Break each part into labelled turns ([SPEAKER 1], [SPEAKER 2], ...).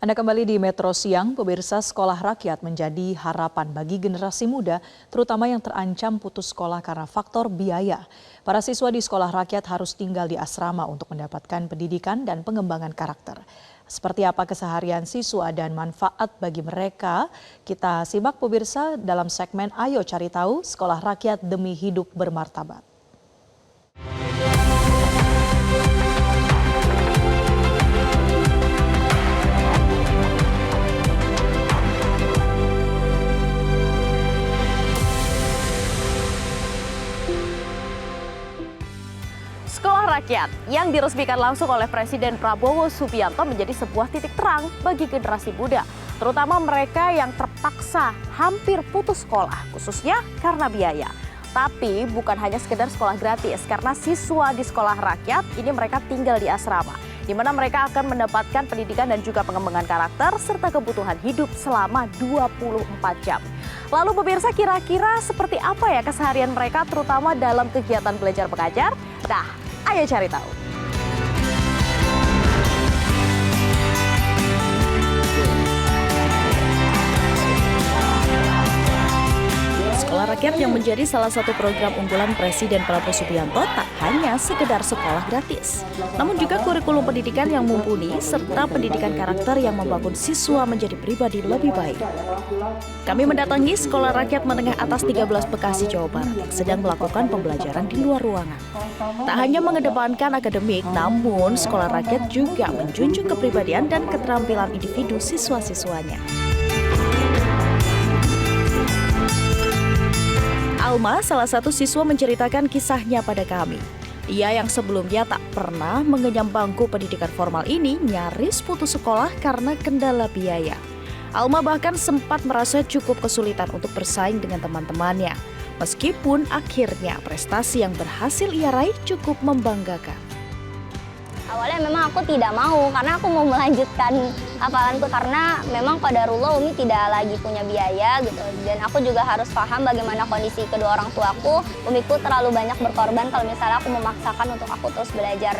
[SPEAKER 1] Anda kembali di Metro Siang, pemirsa. Sekolah rakyat menjadi harapan bagi generasi muda, terutama yang terancam putus sekolah karena faktor biaya. Para siswa di sekolah rakyat harus tinggal di asrama untuk mendapatkan pendidikan dan pengembangan karakter. Seperti apa keseharian siswa dan manfaat bagi mereka? Kita simak pemirsa dalam segmen Ayo Cari Tahu, Sekolah Rakyat Demi Hidup Bermartabat.
[SPEAKER 2] Sekolah Rakyat yang diresmikan langsung oleh Presiden Prabowo Subianto menjadi sebuah titik terang bagi generasi muda, terutama mereka yang terpaksa hampir putus sekolah, khususnya karena biaya. Tapi bukan hanya sekedar sekolah gratis, karena siswa di sekolah rakyat ini mereka tinggal di asrama, di mana mereka akan mendapatkan pendidikan dan juga pengembangan karakter serta kebutuhan hidup selama 24 jam. Lalu pemirsa, kira-kira seperti apa ya keseharian mereka terutama dalam kegiatan belajar mengajar? Nah, ayo cari tahu. Sekolah Rakyat yang menjadi salah satu program unggulan Presiden Prabowo Subianto tak hanya sekedar sekolah gratis, namun juga kurikulum pendidikan yang mumpuni serta pendidikan karakter yang membangun siswa menjadi pribadi lebih baik. Kami mendatangi Sekolah Rakyat Menengah Atas 13 Bekasi, Jawa Barat yang sedang melakukan pembelajaran di luar ruangan. Tak hanya mengedepankan akademik, namun Sekolah Rakyat juga menjunjung kepribadian dan keterampilan individu siswa-siswanya. Alma, salah satu siswa, menceritakan kisahnya pada kami. Ia yang sebelumnya tak pernah mengenyam bangku pendidikan formal ini nyaris putus sekolah karena kendala biaya. Alma bahkan sempat merasa cukup kesulitan untuk bersaing dengan teman-temannya. Meskipun akhirnya prestasi yang berhasil ia raih cukup membanggakan.
[SPEAKER 3] Awalnya memang aku tidak mau, karena aku mau melanjutkan hafalanku, karena memang qadarullah Umi tidak lagi punya biaya gitu. Dan aku juga harus paham bagaimana kondisi kedua orang tuaku. Umiku terlalu banyak berkorban kalau misalnya aku memaksakan untuk aku terus belajar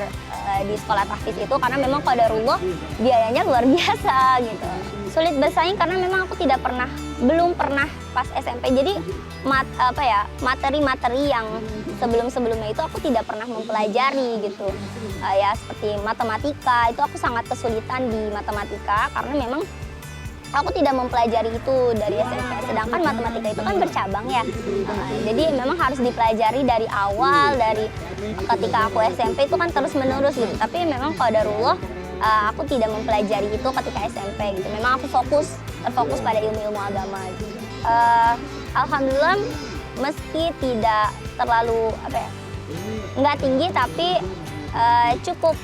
[SPEAKER 3] di sekolah tahfiz itu, karena memang qadarullah biayanya luar biasa gitu. Sulit bersaing karena memang aku belum pernah pas SMP. Jadi materi-materi yang sebelum-sebelumnya itu aku tidak pernah mempelajari gitu. Ya seperti matematika, itu aku sangat kesulitan di matematika karena memang aku tidak mempelajari itu dari SMP. Sedangkan matematika itu kan bercabang ya. Jadi memang harus dipelajari dari awal, dari ketika aku SMP itu kan terus-menerus gitu. Tapi memang qadarullah aku tidak mempelajari itu ketika SMP gitu. Memang aku terfokus pada ilmu-ilmu agama gitu. Alhamdulillah, meski tidak terlalu nggak tinggi, tapi cukup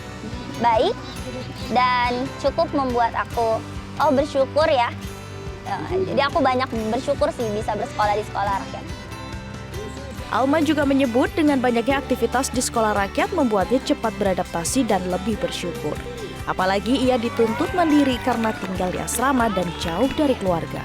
[SPEAKER 3] baik dan cukup membuat aku bersyukur ya. Jadi aku banyak bersyukur sih bisa bersekolah di sekolah rakyat.
[SPEAKER 2] Alma juga menyebut dengan banyaknya aktivitas di sekolah rakyat membuatnya cepat beradaptasi dan lebih bersyukur. Apalagi ia dituntut mandiri karena tinggal di asrama dan jauh dari keluarga.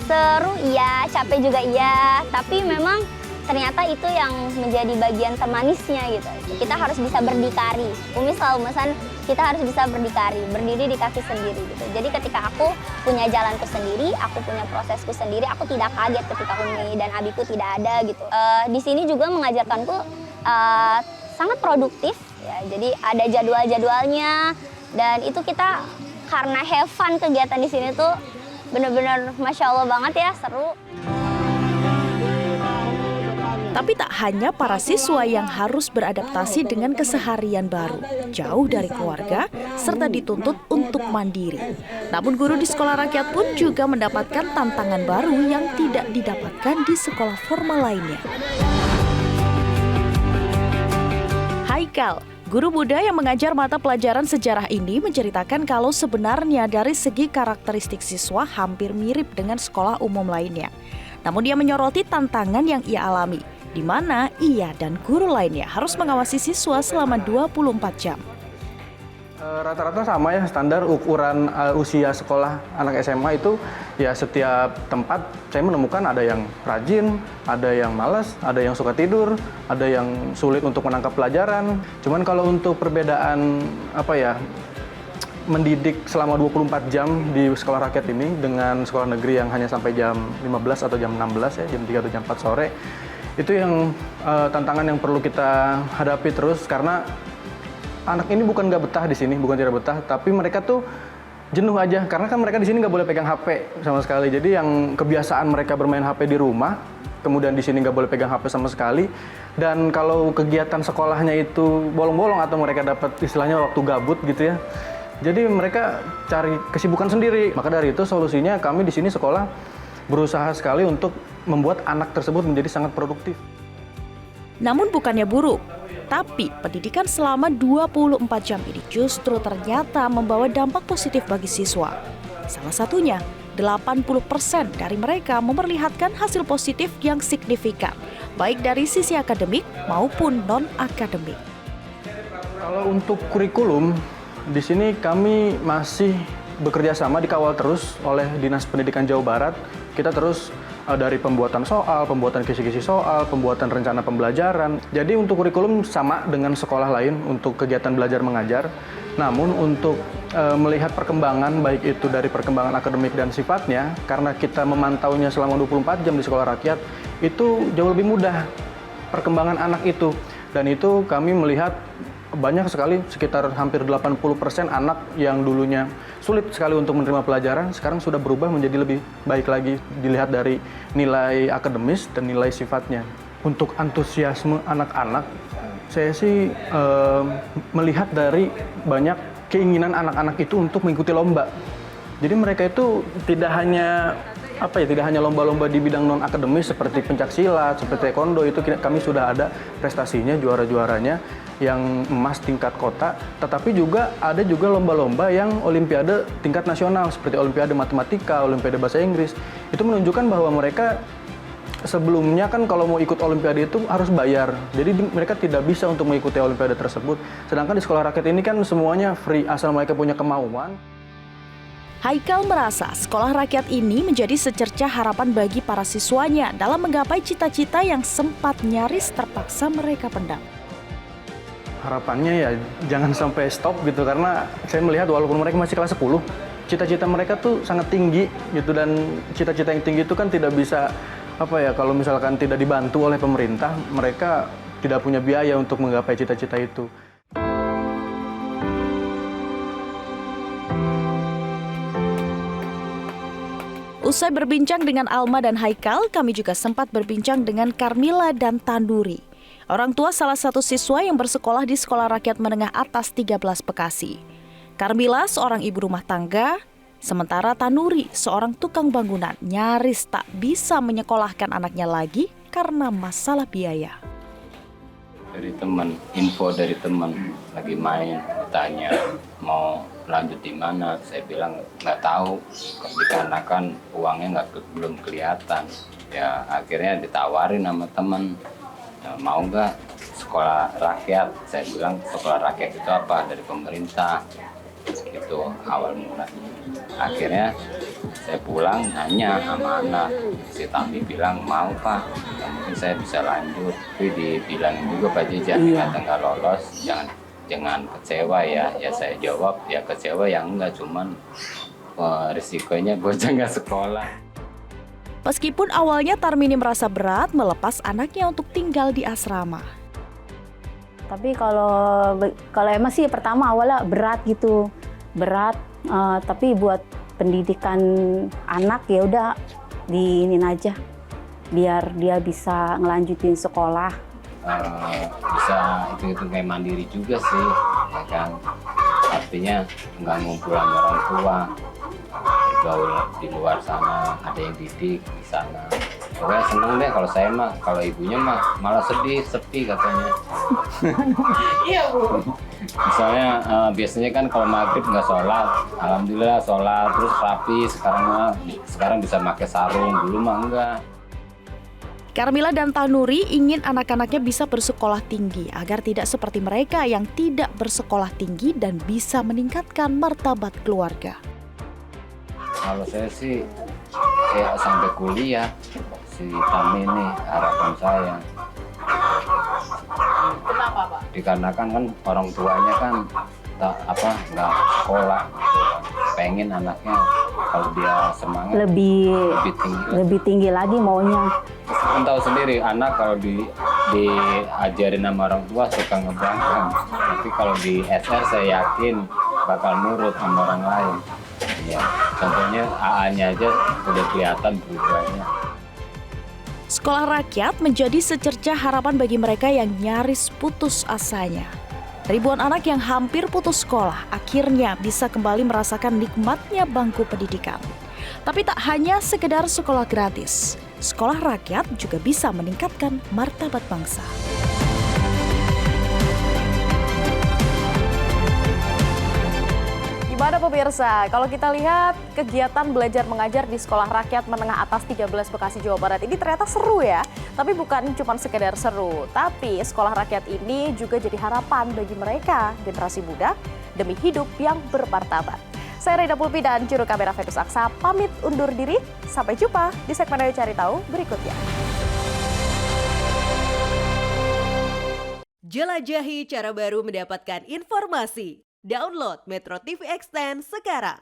[SPEAKER 3] Seru iya, capek juga iya, tapi memang ternyata itu yang menjadi bagian termanisnya gitu. Kita harus bisa berdikari. Umi selalu pesan kita harus bisa berdikari, berdiri di kaki sendiri gitu. Jadi ketika aku punya jalanku sendiri, aku punya prosesku sendiri, aku tidak kaget ketika Umi dan Abiku tidak ada gitu. Di sini juga mengajarkanku sangat produktif ya. Jadi ada jadwal-jadwalnya, dan itu kita karena have fun kegiatan di sini tuh benar-benar Masya Allah banget ya, seru.
[SPEAKER 2] Tapi tak hanya para siswa yang harus beradaptasi dengan keseharian baru, jauh dari keluarga, serta dituntut untuk mandiri. Namun guru di sekolah rakyat pun juga mendapatkan tantangan baru yang tidak didapatkan di sekolah formal lainnya. Haikal, guru muda yang mengajar mata pelajaran sejarah ini, menceritakan kalau sebenarnya dari segi karakteristik siswa hampir mirip dengan sekolah umum lainnya. Namun dia menyoroti tantangan yang ia alami, di mana ia dan guru lainnya harus mengawasi siswa selama 24 jam.
[SPEAKER 4] Rata-rata sama ya, standar ukuran usia sekolah anak SMA itu ya setiap tempat saya menemukan ada yang rajin, ada yang malas, ada yang suka tidur, ada yang sulit untuk menangkap pelajaran. Cuman kalau untuk perbedaan mendidik selama 24 jam di sekolah rakyat ini dengan sekolah negeri yang hanya sampai jam 15 atau jam 16 ya, jam 3 atau jam 4 sore. Itu yang tantangan yang perlu kita hadapi terus, karena anak ini bukan nggak betah di sini, bukan tidak betah, tapi mereka tuh jenuh aja, karena kan mereka di sini nggak boleh pegang HP sama sekali. Jadi yang kebiasaan mereka bermain HP di rumah, kemudian di sini nggak boleh pegang HP sama sekali. Dan kalau kegiatan sekolahnya itu bolong-bolong atau mereka dapat istilahnya waktu gabut gitu ya, jadi mereka cari kesibukan sendiri. Maka dari itu solusinya kami di sini sekolah berusaha sekali untuk membuat anak tersebut menjadi sangat produktif.
[SPEAKER 5] Namun bukannya buruk, tapi pendidikan selama 24 jam ini justru ternyata membawa dampak positif bagi siswa. Salah satunya, 80% dari mereka memperlihatkan hasil positif yang signifikan, baik dari sisi akademik maupun non-akademik.
[SPEAKER 4] Kalau untuk kurikulum, di sini kami masih bekerja sama, dikawal terus oleh Dinas Pendidikan Jawa Barat. Kita terus dari pembuatan soal, pembuatan kisi-kisi soal, pembuatan rencana pembelajaran. Jadi untuk kurikulum sama dengan sekolah lain untuk kegiatan belajar mengajar. Namun untuk melihat perkembangan, baik itu dari perkembangan akademik dan sifatnya, karena kita memantaunya selama 24 jam di sekolah rakyat, itu jauh lebih mudah perkembangan anak itu. Dan itu kami melihat banyak sekali, sekitar hampir 80% anak yang dulunya sulit sekali untuk menerima pelajaran, sekarang sudah berubah menjadi lebih baik lagi, dilihat dari nilai akademis dan nilai sifatnya. Untuk antusiasme anak-anak, saya sih melihat dari banyak keinginan anak-anak itu untuk mengikuti lomba. Jadi mereka itu tidak hanya lomba-lomba di bidang non akademis seperti pencaksilat, seperti taekwondo, itu kami sudah ada prestasinya, juara-juaranya yang emas tingkat kota, tetapi juga ada lomba-lomba yang olimpiade tingkat nasional seperti olimpiade matematika, olimpiade bahasa Inggris. Itu menunjukkan bahwa mereka sebelumnya kan kalau mau ikut olimpiade itu harus bayar. Jadi mereka tidak bisa untuk mengikuti olimpiade tersebut. Sedangkan di sekolah rakyat ini kan semuanya free asal mereka punya kemauan.
[SPEAKER 5] Haikal merasa sekolah rakyat ini menjadi secercah harapan bagi para siswanya dalam menggapai cita-cita yang sempat nyaris terpaksa mereka pendam.
[SPEAKER 4] Harapannya ya jangan sampai stop gitu, karena saya melihat walaupun mereka masih kelas 10, cita-cita mereka tuh sangat tinggi gitu, dan cita-cita yang tinggi itu kan tidak bisa kalau misalkan tidak dibantu oleh pemerintah, mereka tidak punya biaya untuk menggapai cita-cita itu.
[SPEAKER 5] Usai berbincang dengan Alma dan Haikal, kami juga sempat berbincang dengan Carmila dan Tanuri, orang tua salah satu siswa yang bersekolah di Sekolah Rakyat Menengah Atas 13 Bekasi. Carmila seorang ibu rumah tangga, sementara Tanuri seorang tukang bangunan nyaris tak bisa menyekolahkan anaknya lagi karena masalah biaya.
[SPEAKER 6] Dari teman, info dari teman lagi main, ditanya mau lanjut di mana, saya bilang nggak tahu, dikarenakan uangnya belum kelihatan. Ya akhirnya ditawarin sama teman, mau nggak sekolah rakyat? Saya bilang sekolah rakyat itu apa? Dari pemerintah. Itu awal mulanya. Akhirnya saya pulang nanya sama anak, si Tami bilang mau Pak, ya, mungkin saya bisa lanjut. Tapi dibilang juga Pak Jejan, kata nggak lolos, jangan kecewa ya. Ya saya jawab ya kecewa yang enggak, cuman risikonya gue nggak sekolah.
[SPEAKER 5] Meskipun awalnya Tarmini merasa berat melepas anaknya untuk tinggal di asrama.
[SPEAKER 7] Tapi kalau emang sih pertama awalnya berat gitu, tapi buat pendidikan anak ya udah diinin aja, biar dia bisa ngelanjutin sekolah.
[SPEAKER 6] Bisa itu kayak mandiri juga sih, ya kan. Artinya nggak ngumpul sama orang tua, gaul di luar sana, ada yang didik di sana. Pokoknya seneng deh kalau saya mah, kalau ibunya mah malah sedih, sepi katanya. Iya Bu. Misalnya biasanya kan kalau maghrib nggak sholat, alhamdulillah sholat terus rapi, sekarang bisa pakai sarung, dulu mah enggak.
[SPEAKER 5] Carmila dan Tanuri ingin anak-anaknya bisa bersekolah tinggi agar tidak seperti mereka yang tidak bersekolah tinggi dan bisa meningkatkan martabat keluarga.
[SPEAKER 6] Kalau saya sih kayak sampai kuliah, si Tami ini harapan saya.
[SPEAKER 2] Kenapa Pak?
[SPEAKER 6] Dikarenakan kan orang tuanya kan nggak sekolah gitu. Pengen anaknya kalau dia semangat
[SPEAKER 7] lebih tinggi lagi maunya.
[SPEAKER 6] Kan tahu sendiri anak kalau diajarin sama orang tua suka ngebangkang. Tapi kalau di SR saya yakin bakal nurut sama orang lain. Ya, contohnya AA-nya aja udah kelihatan berubahnya.
[SPEAKER 5] Sekolah rakyat menjadi secercah harapan bagi mereka yang nyaris putus asanya. Ribuan anak yang hampir putus sekolah akhirnya bisa kembali merasakan nikmatnya bangku pendidikan. Tapi tak hanya sekedar sekolah gratis, sekolah rakyat juga bisa meningkatkan martabat bangsa.
[SPEAKER 2] Gimana pemirsa, kalau kita lihat kegiatan belajar mengajar di Sekolah Rakyat Menengah Atas 13 Bekasi, Jawa Barat ini ternyata seru ya. Tapi bukan cuma sekedar seru, tapi sekolah rakyat ini juga jadi harapan bagi mereka, generasi muda, demi hidup yang bermartabat. Saya Reda Pulpi dan juru kamera Fetus Aksa pamit undur diri. Sampai jumpa di segmen Ayo Cari Tahu berikutnya.
[SPEAKER 8] Jelajahi cara baru mendapatkan informasi. Download Metro TV Extend sekarang.